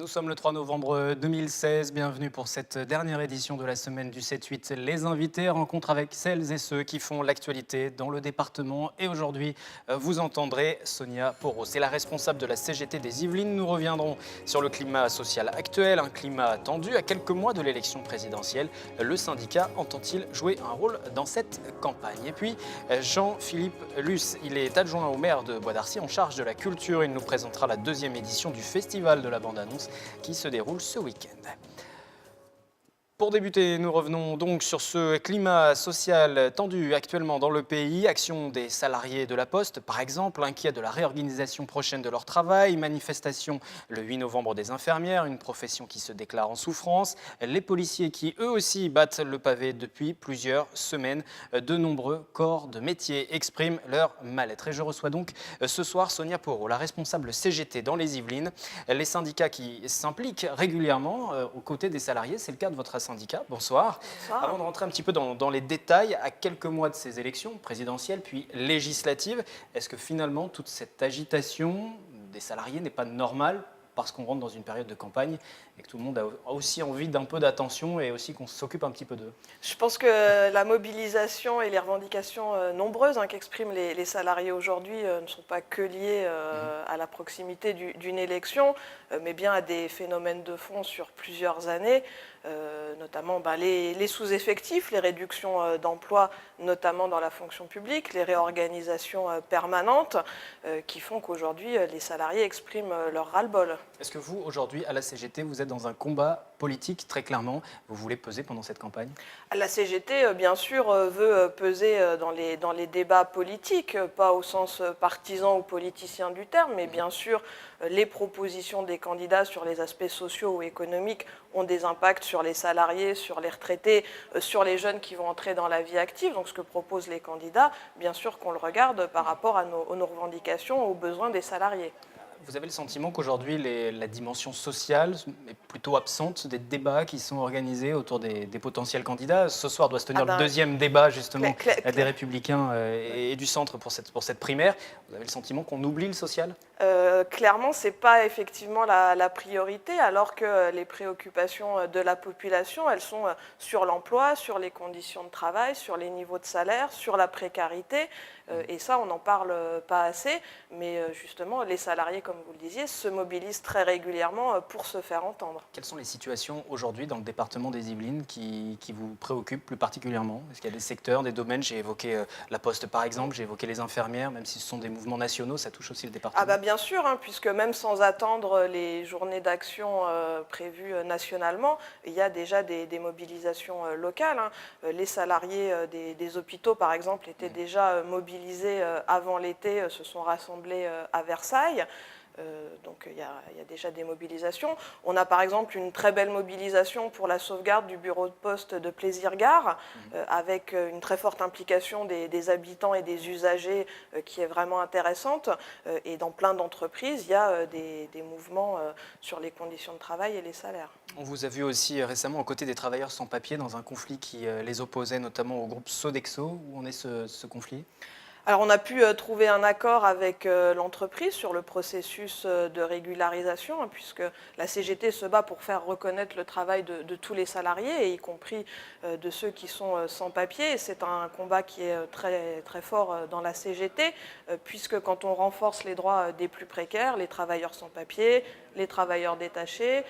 Nous sommes le 3 novembre 2016, bienvenue pour cette dernière édition de la semaine du 7-8. Les invités, rencontre avec celles et ceux qui font l'actualité dans le département. Et aujourd'hui, vous entendrez Sonia Porot. C'est la responsable de la CGT des Yvelines. Nous reviendrons sur le climat social actuel, un climat tendu. À quelques mois de l'élection présidentielle, le syndicat entend-il jouer un rôle dans cette campagne? Et puis, Jean-Philippe Luce, il est adjoint au maire de Bois d'Arcy en charge de la culture. Il nous présentera la deuxième édition du Festival de la bande-annonce qui se déroule ce week-end. Pour débuter, nous revenons donc sur ce climat social tendu actuellement dans le pays. Action des salariés de la Poste, par exemple, inquiets de la réorganisation prochaine de leur travail. Manifestation le 8 novembre des infirmières, une profession qui se déclare en souffrance. Les policiers qui, eux aussi, battent le pavé depuis plusieurs semaines. De nombreux corps de métier expriment leur mal-être. Et je reçois donc ce soir Sonia Porot, la responsable CGT dans les Yvelines. Les syndicats qui s'impliquent régulièrement aux côtés des salariés, c'est le cas de votre syndicat. Bonsoir. Bonsoir. Avant de rentrer un petit peu dans les détails, à quelques mois de ces élections présidentielles puis législatives, est-ce que finalement toute cette agitation des salariés n'est pas normale parce qu'on rentre dans une période de campagne et que tout le monde a aussi envie d'un peu d'attention et aussi qu'on s'occupe un petit peu d'eux? Je pense que la mobilisation et les revendications nombreuses qu'expriment les salariés aujourd'hui ne sont pas que liées à la proximité d'une élection, mais bien à des phénomènes de fond sur plusieurs années, notamment les sous-effectifs, les réductions d'emplois, notamment dans la fonction publique, les réorganisations permanentes qui font qu'aujourd'hui les salariés expriment leur ras-le-bol. Est-ce que vous, aujourd'hui, à la CGT, vous êtes dans un combat politique, très clairement, vous voulez peser pendant cette campagne? La CGT, bien sûr, veut peser dans les débats politiques, pas au sens partisan ou politicien du terme, mais bien sûr, les propositions des candidats sur les aspects sociaux ou économiques ont des impacts sur les salariés, sur les retraités, sur les jeunes qui vont entrer dans la vie active. Donc ce que proposent les candidats, bien sûr qu'on le regarde par rapport à nos revendications, aux besoins des salariés. Vous avez le sentiment qu'aujourd'hui, la dimension sociale est plutôt absente des débats qui sont organisés autour des potentiels candidats? Ce soir doit se tenir le deuxième débat, justement, des Républicains et du Centre pour cette primaire. Vous avez le sentiment qu'on oublie le social? Clairement, ce n'est pas effectivement la priorité, alors que les préoccupations de la population, elles sont sur l'emploi, sur les conditions de travail, sur les niveaux de salaire, sur la précarité. Et ça, on n'en parle pas assez. Mais justement, les salariés, comme vous le disiez, se mobilisent très régulièrement pour se faire entendre. Quelles sont les situations aujourd'hui dans le département des Yvelines qui vous préoccupent plus particulièrement? Est-ce qu'il y a des secteurs, des domaines? J'ai évoqué la Poste, par exemple, j'ai évoqué les infirmières, même si ce sont des mouvements nationaux, ça touche aussi le département. Ah bah bien sûr, puisque même sans attendre les journées d'action prévues nationalement, il y a déjà des mobilisations locales. Les salariés des hôpitaux, par exemple, étaient déjà mobilisés avant l'été, se sont rassemblés à Versailles. Donc il y a déjà des mobilisations. On a par exemple une très belle mobilisation pour la sauvegarde du bureau de poste de Plaisir-Gare, avec une très forte implication des habitants et des usagers qui est vraiment intéressante. Et dans plein d'entreprises, il y a des mouvements sur les conditions de travail et les salaires. On vous a vu aussi récemment aux côtés des travailleurs sans papier dans un conflit qui les opposait notamment au groupe Sodexo. Où en est ce conflit? Alors on a pu trouver un accord avec l'entreprise sur le processus de régularisation, puisque la CGT se bat pour faire reconnaître le travail de tous les salariés, y compris de ceux qui sont sans papier. Et c'est un combat qui est très, très fort dans la CGT, puisque quand on renforce les droits des plus précaires, les travailleurs sans papier, les travailleurs détachés,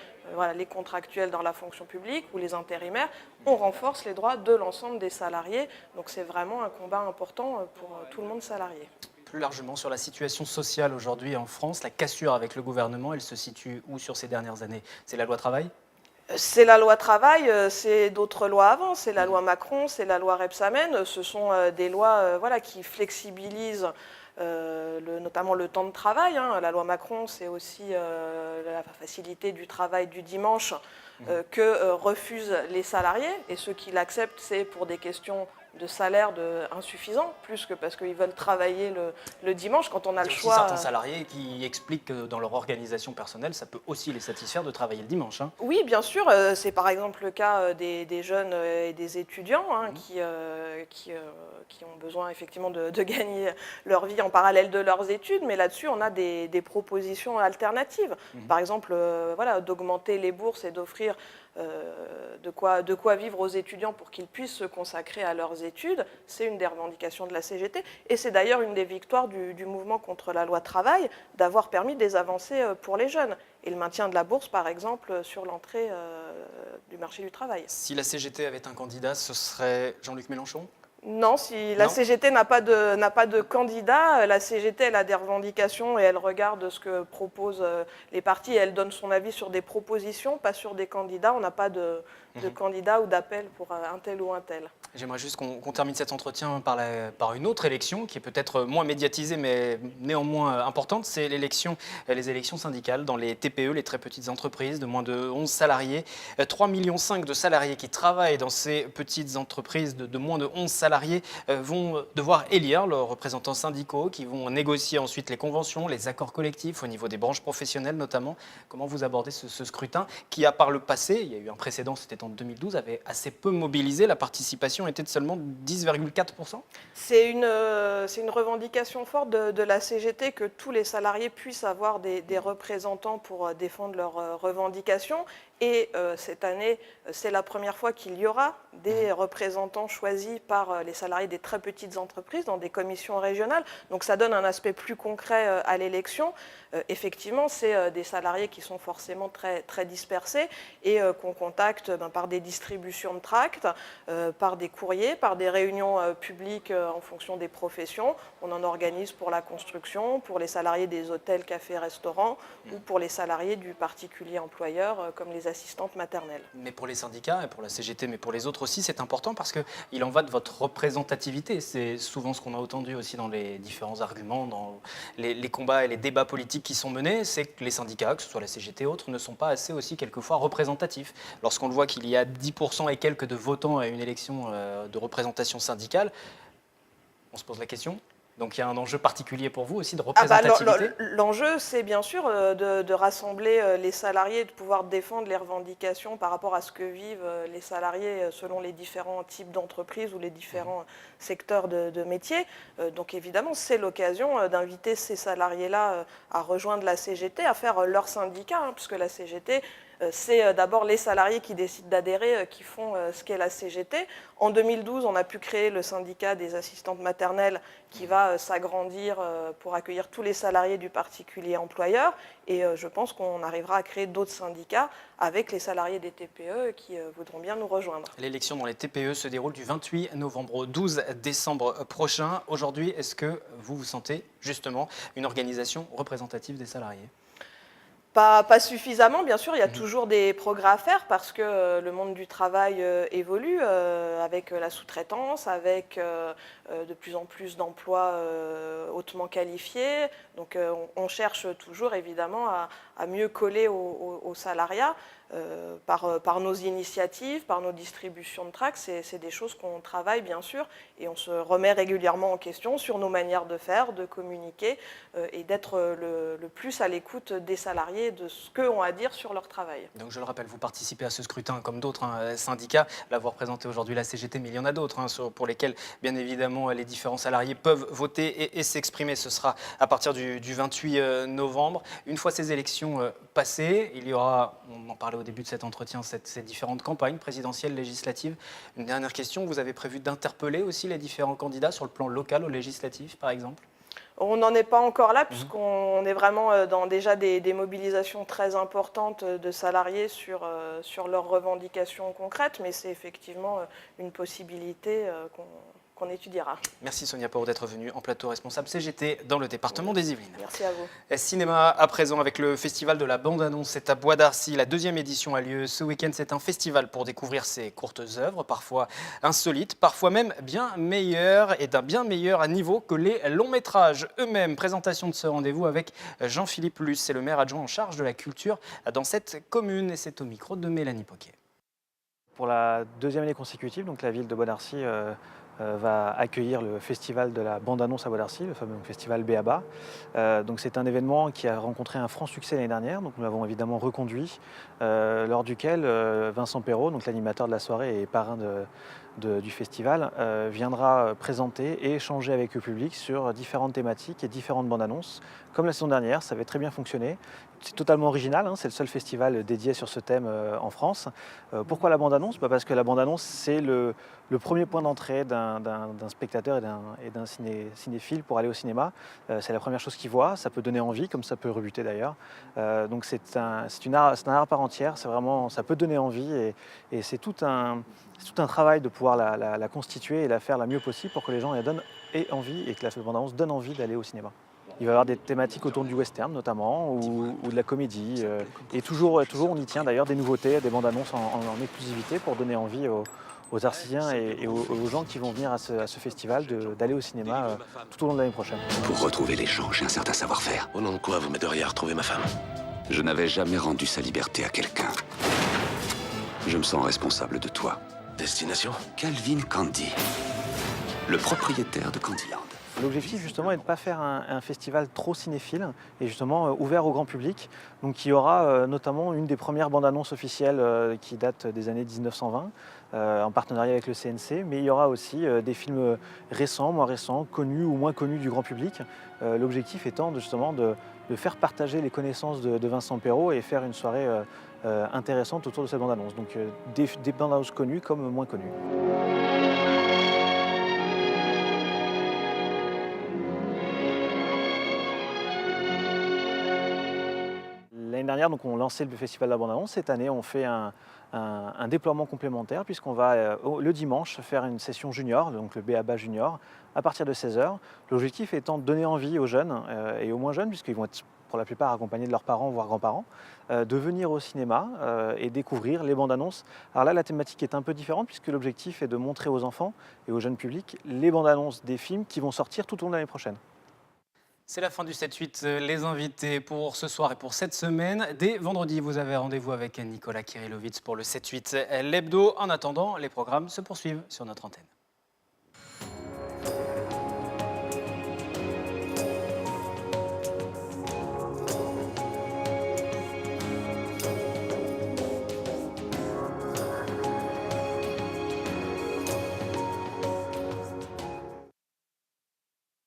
les contractuels dans la fonction publique ou les intérimaires, on renforce les droits de l'ensemble des salariés. Donc c'est vraiment un combat important pour tout le monde salarié. Plus largement sur la situation sociale aujourd'hui en France, la cassure avec le gouvernement, elle se situe où sur ces dernières années? C'est la loi travail? C'est la loi travail, c'est d'autres lois avant, c'est la loi Macron, c'est la loi Rebsamen. Ce sont des lois qui flexibilisent notamment le temps de travail. La loi Macron, c'est aussi la facilité du travail du dimanche que refusent les salariés. Et ceux qui l'acceptent, c'est pour des questions de salaire insuffisant, plus que parce qu'ils veulent travailler le dimanche quand on a Il y le a aussi choix. certains salariés qui expliquent que dans leur organisation personnelle, ça peut aussi les satisfaire de travailler le dimanche, hein. Oui, bien sûr, c'est par exemple le cas des jeunes et des étudiants qui ont besoin effectivement de gagner leur vie en parallèle de leurs études, mais là-dessus on a des propositions alternatives. Par exemple, voilà, d'augmenter les bourses et d'offrir de quoi vivre aux étudiants pour qu'ils puissent se consacrer à leurs études, c'est une des revendications de la CGT. Et c'est d'ailleurs une des victoires du mouvement contre la loi travail, d'avoir permis des avancées pour les jeunes. Et le maintien de la bourse, par exemple, sur l'entrée du marché du travail. Si la CGT avait un candidat, ce serait Jean-Luc Mélenchon? Non, si la CGT n'a pas de candidat, la CGT elle a des revendications et elle regarde ce que proposent les partis et elle donne son avis sur des propositions, pas sur des candidats. On n'a pas de candidat ou d'appel pour un tel ou un tel. J'aimerais juste qu'on termine cet entretien par une autre élection qui est peut-être moins médiatisée mais néanmoins importante, c'est les élections syndicales dans les TPE, les très petites entreprises de moins de 11 salariés. 3,5 millions de salariés qui travaillent dans ces petites entreprises de moins de 11 salariés vont devoir élire leurs représentants syndicaux qui vont négocier ensuite les conventions, les accords collectifs au niveau des branches professionnelles notamment. Comment vous abordez ce scrutin qui a par le passé, il y a eu un précédent, c'était en 2012, avait assez peu mobilisé, la participation était de seulement 10,4%. C'est une revendication forte de la CGT que tous les salariés puissent avoir des représentants pour défendre leurs revendications. Et cette année, c'est la première fois qu'il y aura des représentants choisis par les salariés des très petites entreprises dans des commissions régionales. Donc ça donne un aspect plus concret à l'élection. Effectivement, c'est des salariés qui sont forcément très, très dispersés et qu'on contacte par des distributions de tracts, par des courriers, par des réunions publiques en fonction des professions. On en organise pour la construction, pour les salariés des hôtels, cafés, restaurants ou pour les salariés du particulier employeur comme les assistantes maternelles. Mais pour les syndicats et pour la CGT, mais pour les autres aussi, c'est important parce qu'il en va de votre représentativité. C'est souvent ce qu'on a entendu aussi dans les différents arguments, dans les combats et les débats politiques qui sont menés, c'est que les syndicats, que ce soit la CGT ou autres, ne sont pas assez aussi quelquefois représentatifs. Lorsqu'on le voit qu'il y a 10% et quelques de votants à une élection de représentation syndicale, on se pose la question. Donc il y a un enjeu particulier pour vous aussi de représentativité. L'enjeu, c'est bien sûr de rassembler les salariés, de pouvoir défendre les revendications par rapport à ce que vivent les salariés selon les différents types d'entreprises ou les différents secteurs de métiers. Donc évidemment, c'est l'occasion d'inviter ces salariés-là à rejoindre la CGT, à faire leur syndicat, puisque la CGT, c'est d'abord les salariés qui décident d'adhérer, qui font ce qu'est la CGT. En 2012, on a pu créer le syndicat des assistantes maternelles qui va s'agrandir pour accueillir tous les salariés du particulier employeur. Et je pense qu'on arrivera à créer d'autres syndicats avec les salariés des TPE qui voudront bien nous rejoindre. L'élection dans les TPE se déroule du 28 novembre au 12 décembre prochain. Aujourd'hui, est-ce que vous vous sentez justement une organisation représentative des salariés ? Pas suffisamment, bien sûr, il y a toujours des progrès à faire parce que le monde du travail évolue avec la sous-traitance, avec de plus en plus d'emplois hautement qualifiés. Donc on cherche toujours évidemment à mieux coller au salariat par nos initiatives, par nos distributions de tracts. C'est des choses qu'on travaille bien sûr et on se remet régulièrement en question sur nos manières de faire, de communiquer et d'être le plus à l'écoute des salariés de ce qu'eux ont à dire sur leur travail. Donc je le rappelle, vous participez à ce scrutin comme d'autres syndicats, l'avoir présenté aujourd'hui la CGT, mais il y en a d'autres pour lesquels bien évidemment les différents salariés peuvent voter et s'exprimer. Ce sera à partir du 28 novembre. Une fois ces élections passées, il y aura, on en parlait au début de cet entretien, ces différentes campagnes présidentielles, législatives. Une dernière question, vous avez prévu d'interpeller aussi les différents candidats sur le plan local ou législatif par exemple ? On n'en est pas encore là, puisqu'on est vraiment dans déjà des mobilisations très importantes de salariés sur leurs revendications concrètes, mais c'est effectivement une possibilité qu'on étudiera. Merci Sonia Pau d'être venue en plateau responsable CGT dans le département des Yvelines. Merci à vous. Cinéma à présent avec le festival de la bande-annonce, c'est à Bois d'Arcy. La deuxième édition a lieu ce week-end. C'est un festival pour découvrir ces courtes œuvres, parfois insolites, parfois même bien meilleures et d'un bien meilleur niveau que les longs métrages eux-mêmes. Présentation de ce rendez-vous avec Jean-Philippe Luce, c'est le maire adjoint en charge de la culture dans cette commune et c'est au micro de Mélanie Poquet. Pour la deuxième année consécutive, donc la ville de Bois d'Arcy va accueillir le festival de la bande-annonce à Bois d'Arcy, le fameux festival B.A.B.A. Donc c'est un événement qui a rencontré un franc succès l'année dernière, donc nous l'avons évidemment reconduit, lors duquel Vincent Perrault, donc l'animateur de la soirée et parrain du festival, viendra présenter et échanger avec le public sur différentes thématiques et différentes bandes annonces. Comme la saison dernière, ça avait très bien fonctionné. C'est totalement original, hein, c'est le seul festival dédié sur ce thème en France. Pourquoi la bande annonce? Parce que la bande annonce, c'est le premier point d'entrée d'un spectateur et d'un cinéphile pour aller au cinéma. C'est la première chose qu'il voit, ça peut donner envie, comme ça peut rebuter d'ailleurs. Donc c'est un art à part entière, ça peut donner envie et c'est tout un travail de pouvoir la constituer et la faire la mieux possible pour que les gens aient envie et que la bande-annonce donne envie d'aller au cinéma. Il va y avoir des thématiques autour du western notamment ou de la comédie. Et toujours on y tient d'ailleurs des nouveautés, des bandes-annonces en exclusivité pour donner envie aux Arciens et aux gens qui vont venir à ce festival d'aller au cinéma tout au long de l'année prochaine. Pour retrouver les gens, j'ai un certain savoir-faire. Au nom de quoi vous m'aideriez à retrouver ma femme? Je n'avais jamais rendu sa liberté à quelqu'un. Je me sens responsable de toi. Destination? Calvin Candy, le propriétaire de Candyland. L'objectif justement est de ne pas faire un festival trop cinéphile et justement ouvert au grand public. Donc il y aura notamment une des premières bandes annonces officielles qui date des années 1920 en partenariat avec le CNC, mais il y aura aussi des films récents, moins récents, connus ou moins connus du grand public. L'objectif étant justement de faire partager les connaissances de Vincent Perrault et faire une soirée intéressante autour de cette bande annonce. Donc des bandes annonces connues comme moins connues. L'année dernière, donc, on lançait le festival de la bande-annonce. Cette année, on fait un déploiement complémentaire puisqu'on va le dimanche faire une session junior, donc le B.A.B.A. junior, à partir de 16 h. L'objectif étant de donner envie aux jeunes et aux moins jeunes, puisqu'ils vont être pour la plupart accompagnés de leurs parents, voire grands-parents, de venir au cinéma et découvrir les bandes annonces. Alors là, la thématique est un peu différente puisque l'objectif est de montrer aux enfants et au jeune public les bandes annonces des films qui vont sortir tout au long de l'année prochaine. C'est la fin du 7-8, les invités pour ce soir et pour cette semaine. Dès vendredi, vous avez rendez-vous avec Nicolas Kirillovitz pour le 7-8 l'hebdo. En attendant, les programmes se poursuivent sur notre antenne.